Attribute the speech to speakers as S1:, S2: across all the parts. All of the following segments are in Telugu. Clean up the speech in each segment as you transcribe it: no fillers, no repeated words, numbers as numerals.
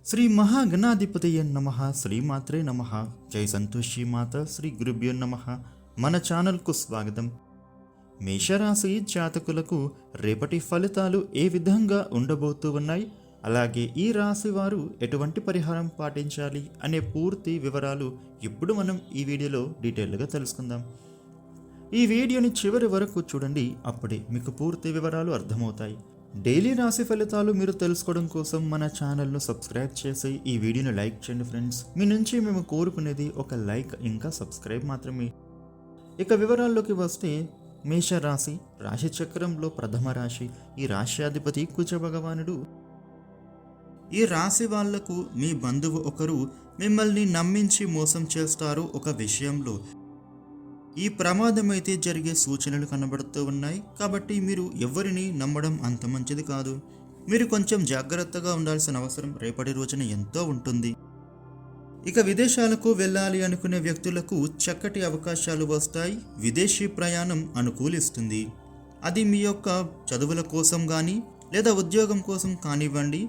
S1: శ్రీ మహాగణాధిపతయ నమ. శ్రీమాత్రే నమ. జై సంతోషి మాత. శ్రీ గురుభ్యో నమ. మన ఛానల్కు స్వాగతం. మేషరాశి జాతకులకు రేపటి ఫలితాలు ఏ విధంగా ఉండబోతూ ఉన్నాయి, అలాగే ఈ రాశి వారు ఎటువంటి పరిహారం పాటించాలి అనే పూర్తి వివరాలు ఇప్పుడు మనం ఈ వీడియోలో డీటెయిల్గా తెలుసుకుందాం. ఈ వీడియోని చివరి వరకు చూడండి, అప్పుడే మీకు పూర్తి వివరాలు అర్థమవుతాయి. డైలీ రాశి ఫలితాలు మీరు తెలుసుకోవడం కోసం మన ఛానల్ను సబ్స్క్రైబ్ చేసి ఈ వీడియోని లైక్ చేయండి ఫ్రెండ్స్. మీ నుంచి మేము కోరుకునేది ఒక లైక్ ఇంకా సబ్స్క్రైబ్ మాత్రమే. ఇక వివరాల్లోకి వస్తే, మేషరాశి రాశి చక్రంలో ప్రథమ రాశి. ఈ రాశ్యాధిపతి కుజ భగవానుడు. ఈ రాశి వాళ్లకు మీ బంధువు ఒకరు మిమ్మల్ని నమ్మించి మోసం చేస్తారు ఒక విషయంలో. ఈ ప్రమాదమైతే జరిగే సూచనలు కనబడుతూ ఉన్నాయి, కాబట్టి మీరు ఎవరిని నమ్మడం అంత మంచిది కాదు. మీరు కొంచెం జాగ్రత్తగా ఉండాల్సిన అవసరం రేపటి రోజున ఎంతో ఉంటుంది. ఇక విదేశాలకు వెళ్ళాలి అనుకునే వ్యక్తులకు చక్కటి అవకాశాలు వస్తాయి. విదేశీ ప్రయాణం అనుకూలిస్తుంది. అది మీ యొక్క చదువుల కోసం కానీ లేదా ఉద్యోగం కోసం కానివ్వండి.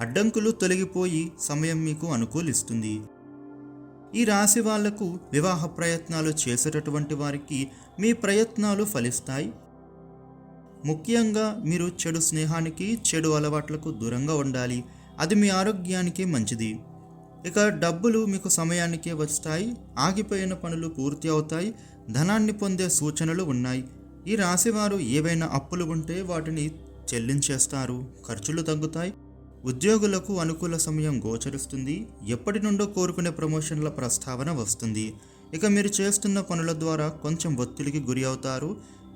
S1: అడ్డంకులు తొలగిపోయి సమయం మీకు అనుకూలిస్తుంది. ఈ రాశి వాళ్లకు వివాహ ప్రయత్నాలు చేసేటటువంటి వారికి మీ ప్రయత్నాలు ఫలిస్తాయి. ముఖ్యంగా మీరు చెడు స్నేహానికి, చెడు అలవాట్లకు దూరంగా ఉండాలి. అది మీ ఆరోగ్యానికి మంచిది. ఇక డబ్బులు మీకు సమయానికే వస్తాయి. ఆగిపోయిన పనులు పూర్తి అవుతాయి. ధనాన్ని పొందే సూచనలు ఉన్నాయి. ఈ రాశివారు ఏవైనా అప్పులు ఉంటే వాటిని చెల్లించేస్తారు. ఖర్చులు తగ్గుతాయి. ఉద్యోగులకు అనుకూల సమయం గోచరిస్తుంది. ఎప్పటి నుండో కోరుకునే ప్రమోషన్ల ప్రస్తావన వస్తుంది. ఇక మీరు చేస్తున్న పనుల ద్వారా కొంచెం ఒత్తిడికి గురి అవుతారు.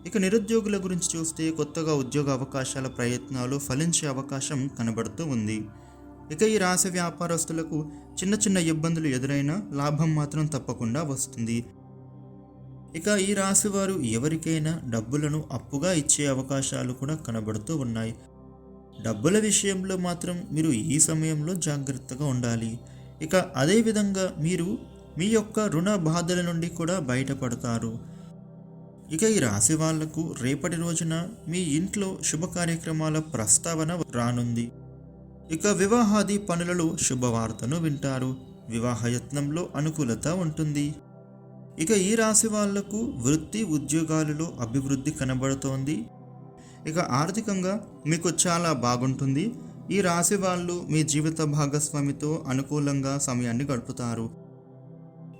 S1: ఇక నిరుద్యోగుల గురించి చూస్తే, కొత్తగా ఉద్యోగ అవకాశాల ప్రయత్నాలు ఫలించే అవకాశం కనబడుతూ ఉంది. ఇక ఈ రాశి వ్యాపారస్తులకు చిన్న చిన్న ఇబ్బందులు ఎదురైనా లాభం మాత్రం తప్పకుండా వస్తుంది. ఇక ఈ రాశి వారు ఎవరికైనా డబ్బులను అప్పుగా ఇచ్చే అవకాశాలు కూడా కనబడుతూ ఉన్నాయి. డబ్బుల విషయంలో మాత్రం మీరు ఈ సమయంలో జాగ్రత్తగా ఉండాలి. ఇక అదేవిధంగా మీరు మీ యొక్క రుణ బాధల నుండి కూడా బయటపడతారు. ఇక ఈ రాశి వాళ్లకు రేపటి రోజున మీ ఇంట్లో శుభ కార్యక్రమాల ప్రస్తావన రానుంది. ఇక వివాహాది పనులలో శుభవార్తను వింటారు. వివాహ యత్నంలో అనుకూలత ఉంటుంది. ఇక ఈ రాశి వాళ్లకు వృత్తి ఉద్యోగాలలో అభివృద్ధి కనబడుతోంది. ఇక ఆర్థికంగా మీకు చాలా బాగుంటుంది. ఈ రాశి వాళ్ళు మీ జీవిత భాగస్వామితో అనుకూలంగా సమయాన్ని గడుపుతారు.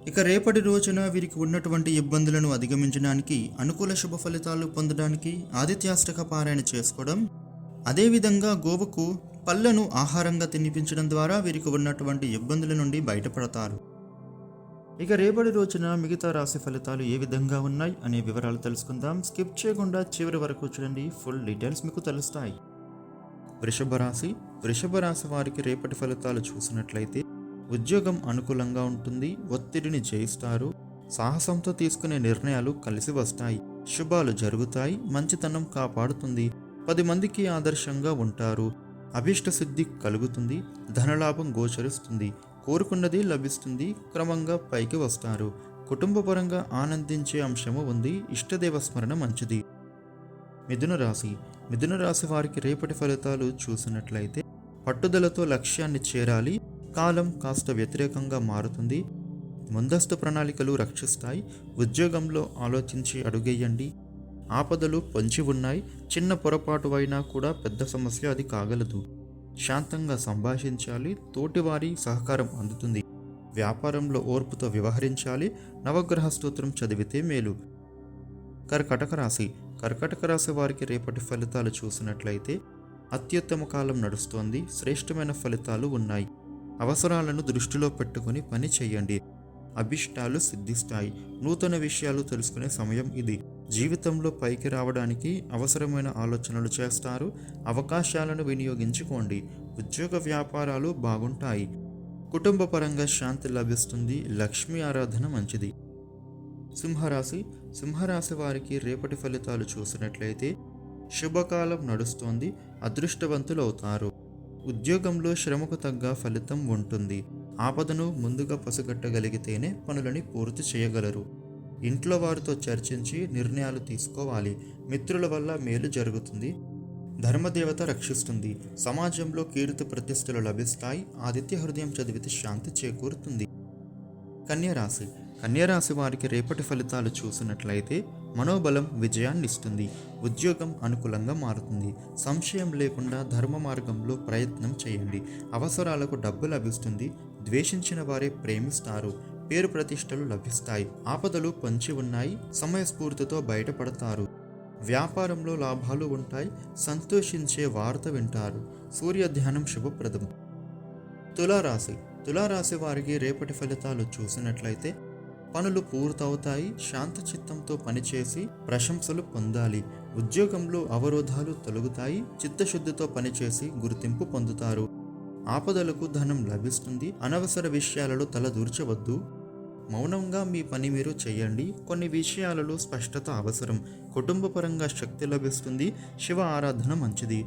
S1: ఇక రేపటి రోజున వీరికి ఉన్నటువంటి ఇబ్బందులను అధిగమించడానికి, అనుకూల శుభ ఫలితాలు పొందడానికి ఆదిత్యాష్టక పారాయణ చేసుకోవడం, అదేవిధంగా గోవుకు పళ్ళను ఆహారంగా తినిపించడం ద్వారా వీరికి ఉన్నటువంటి ఇబ్బందుల నుండి బయటపడతారు. ఇక రేపటి రోజున మిగతా రాశి ఫలితాలు ఏ విధంగా ఉన్నాయి అనే వివరాలు తెలుసుకుందాం. స్కిప్ చేయకుండా చివరి వరకు చూడండి, ఫుల్ డీటెయిల్స్ మీకు తెలుస్తాయి. వృషభ రాశి వారికి రేపటి ఫలితాలు చూసినట్లయితే, ఉద్యోగం అనుకూలంగా ఉంటుంది. ఒత్తిడిని జయిస్తారు. సాహసంతో తీసుకునే నిర్ణయాలు కలిసి వస్తాయి. శుభాలు జరుగుతాయి. మంచితనం కాపాడుతుంది. 10 మందికి ఆదర్శంగా ఉంటారు. అభిష్ట సిద్ధి కలుగుతుంది. ధనలాభం గోచరిస్తుంది. కోరుకున్నది లభిస్తుంది. క్రమంగా పైకి వస్తారు. కుటుంబపరంగా ఆనందించే అంశము ఉంది. ఇష్టదేవ స్మరణ మంచిది. మిథున రాశి వారికి రేపటి ఫలితాలు చూసినట్లయితే, పట్టుదలతో లక్ష్యాన్ని చేరాలి. కాలం కాస్త వ్యతిరేకంగా మారుతుంది. ముందస్తు ప్రణాళికలు రక్షిస్తాయి. ఉద్యోగంలో ఆలోచించి అడుగేయండి. ఆపదలు పొంచి ఉన్నాయి. చిన్న పొరపాటు అయినా కూడా పెద్ద సమస్య అది కాగలదు. శాంతంగా సంభాషించాలి. తోటివారి సహకారం అందుతుంది. వ్యాపారంలో ఓర్పుతో వ్యవహరించాలి. నవగ్రహ స్తోత్రం చదివితే మేలు. కర్కాటక రాశి వారికి రేపటి ఫలితాలు చూసినట్లయితే, అత్యుత్తమ కాలం నడుస్తోంది. శ్రేష్టమైన ఫలితాలు ఉన్నాయి. అవసరాలను దృష్టిలో పెట్టుకుని పని చేయండి. అభిష్టాలు సిద్ధిస్తాయి. నూతన విషయాలు తెలుసుకునే సమయం ఇది. జీవితంలో పైకి రావడానికి అవసరమైన ఆలోచనలు చేస్తారు. అవకాశాలను వినియోగించుకోండి. ఉద్యోగ వ్యాపారాలు బాగుంటాయి. కుటుంబ పరంగా శాంతి లభిస్తుంది. లక్ష్మీ ఆరాధన మంచిది. సింహరాశి వారికి రేపటి ఫలితాలు చూసినట్లయితే, శుభకాలం నడుస్తోంది. అదృష్టవంతులు అవుతారు. ఉద్యోగంలో శ్రమకు తగ్గ ఫలితం ఉంటుంది. ఆపదను ముందుగా పసిగట్టగలిగితేనే పనులని పూర్తి చేయగలరు. ఇంట్లో వారితో చర్చించి నిర్ణయాలు తీసుకోవాలి. మిత్రుల వల్ల మేలు జరుగుతుంది. ధర్మదేవత రక్షిస్తుంది. సమాజంలో కీర్తి ప్రతిష్టలు లభిస్తాయి. ఆదిత్య హృదయం చదివితే శాంతి చేకూరుతుంది. కన్యరాశి. కన్యరాశి వారికి రేపటి ఫలితాలు చూసినట్లయితే మనోబలం విజయాన్ని ఇస్తుంది. ఉద్యోగం అనుకూలంగా మారుతుంది. సంశయం లేకుండా ధర్మ మార్గంలో ప్రయత్నం చేయండి. అవసరాలకు డబ్బు లభిస్తుంది. ద్వేషించిన వారే ప్రేమిస్తారు. పేరు ప్రతిష్టలు లభిస్తాయి. ఆపదలు పొంచి ఉన్నాయి. సమయస్ఫూర్తితో బయటపడతారు. వ్యాపారంలో లాభాలు ఉంటాయి. సంతోషించే వార్త వింటారు. సూర్య ధ్యానం శుభప్రదం. తులారాశి. తులారాశి వారికి రేపటి ఫలితాలు చూసినట్లయితే పనులు పూర్తవుతాయి. శాంతచిత్తంతో పనిచేసి ప్రశంసలు పొందాలి. ఉద్యోగంలో అవరోధాలు తొలగుతాయి. చిత్తశుద్ధితో పనిచేసి గుర్తింపు పొందుతారు. ఆపదలకు ధనం లభిస్తుంది. అనవసర విషయాలలో తలదూర్చవద్దు. మౌనంగా మీ పని మీరు చేయండి. కొన్ని విషయాలలో స్పష్టత అవసరం. కుటుంబపరంగా శక్తి లభిస్తుంది. శివ ఆరాధన మంచిది.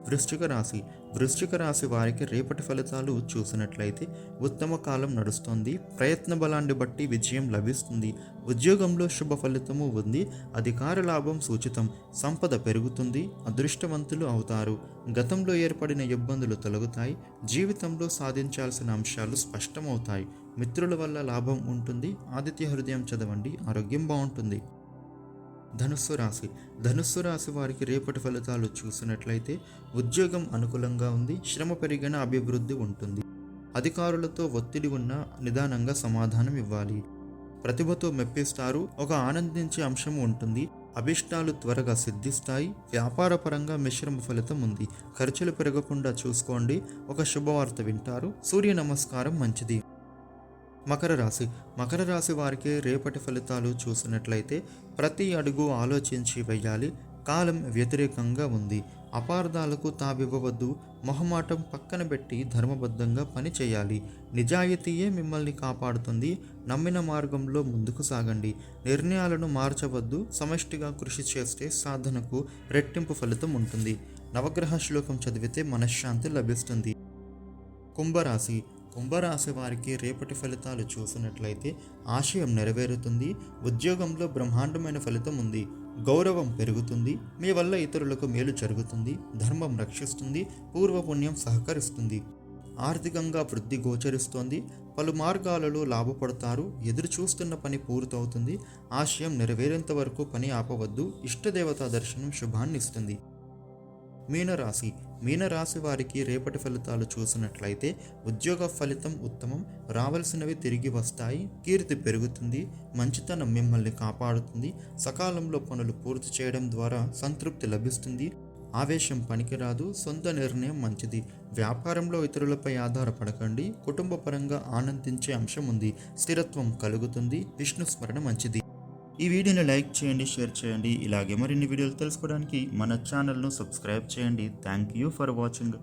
S1: వృశ్చిక రాశి. వృశ్చిక రాశి వారికి రేపటి ఫలితాలు చూసినట్లయితే ఉత్తమ కాలం నడుస్తుంది. ప్రయత్న బలాన్ని బట్టి విజయం లభిస్తుంది. ఉద్యోగంలో శుభ ఫలితము ఉంది. అధికార లాభం సూచితం. సంపద పెరుగుతుంది. అదృష్టవంతులు అవుతారు. గతంలో ఏర్పడిన ఇబ్బందులు తొలగుతాయి. జీవితంలో సాధించాల్సిన అంశాలు స్పష్టమవుతాయి. మిత్రుల వల్ల లాభం ఉంటుంది. ఆదిత్య హృదయం చదవండి. ఆరోగ్యం బాగుంటుంది. ధనుస్సు రాశి. ధనుస్సు రాశి వారికి రేపటి ఫలితాలు చూసినట్లయితే ఉద్యోగం అనుకూలంగా ఉంది. శ్రమ పెరిగిన అభివృద్ధి ఉంటుంది. అధికారులతో ఒత్తిడి ఉన్న నిదానంగా సమాధానం ఇవ్వాలి. ప్రతిభతో మెప్పిస్తారు. ఒక ఆనందించే అంశం ఉంటుంది. అభిష్టాలు త్వరగా సిద్ధిస్తాయి. వ్యాపారపరంగా మిశ్రమ ఫలితం ఉంది. ఖర్చులు పెరగకుండా చూసుకోండి. ఒక శుభవార్త వింటారు. సూర్య నమస్కారం మంచిది. మకర రాశి. మకర రాశి వారికి రేపటి ఫలితాలు చూసినట్లయితే ప్రతి అడుగు ఆలోచించి వేయాలి. కాలం వ్యతిరేకంగా ఉంది. అపార్థాలకు తావివ్వవద్దు. మొహమాటం పక్కన పెట్టి ధర్మబద్ధంగా పని చేయాలి. నిజాయితీయే మిమ్మల్ని కాపాడుతుంది. నమ్మిన మార్గంలో ముందుకు సాగండి. నిర్ణయాలను మార్చవద్దు. సమష్టిగా కృషి చేస్తే సాధనకు రెట్టింపు ఫలితం ఉంటుంది. నవగ్రహ శ్లోకం చదివితే మనశ్శాంతి లభిస్తుంది. కుంభరాశి. కుంభరాశి వారికి రేపటి ఫలితాలు చూసినట్లయితే ఆశయం నెరవేరుతుంది. ఉద్యోగంలో బ్రహ్మాండమైన ఫలితం ఉంది. గౌరవం పెరుగుతుంది. మీ వల్ల ఇతరులకు మేలు జరుగుతుంది. ధర్మం రక్షిస్తుంది. పూర్వపుణ్యం సహకరిస్తుంది. ఆర్థికంగా వృద్ధి గోచరిస్తోంది. పలు మార్గాలలో లాభపడతారు. ఎదురు చూస్తున్న పని పూర్తవుతుంది. ఆశయం నెరవేరేంత వరకు పని ఆపవద్దు. ఇష్టదేవతా దర్శనం శుభాన్ని ఇస్తుంది. మీనరాశి. మీనరాశి వారికి రేపటి ఫలితాలు చూసినట్లయితే ఉద్యోగ ఫలితం ఉత్తమం. రావాల్సినవి తిరిగి వస్తాయి. కీర్తి పెరుగుతుంది. మంచితనం మిమ్మల్ని కాపాడుతుంది. సకాలంలో పనులు పూర్తి చేయడం ద్వారా సంతృప్తి లభిస్తుంది. ఆవేశం పనికిరాదు. సొంత నిర్ణయం మంచిది. వ్యాపారంలో ఇతరులపై ఆధారపడకండి. కుటుంబ పరంగా ఆనందించే అంశం ఉంది. స్థిరత్వం కలుగుతుంది. విష్ణు స్మరణ మంచిది. ఈ వీడియోని లైక్ చేయండి, షేర్ చేయండి. ఇలాగే మరిన్ని వీడియోలు తెలుసుకోవడానికి మన ఛానల్ను సబ్స్క్రైబ్ చేయండి. Thank you for watching.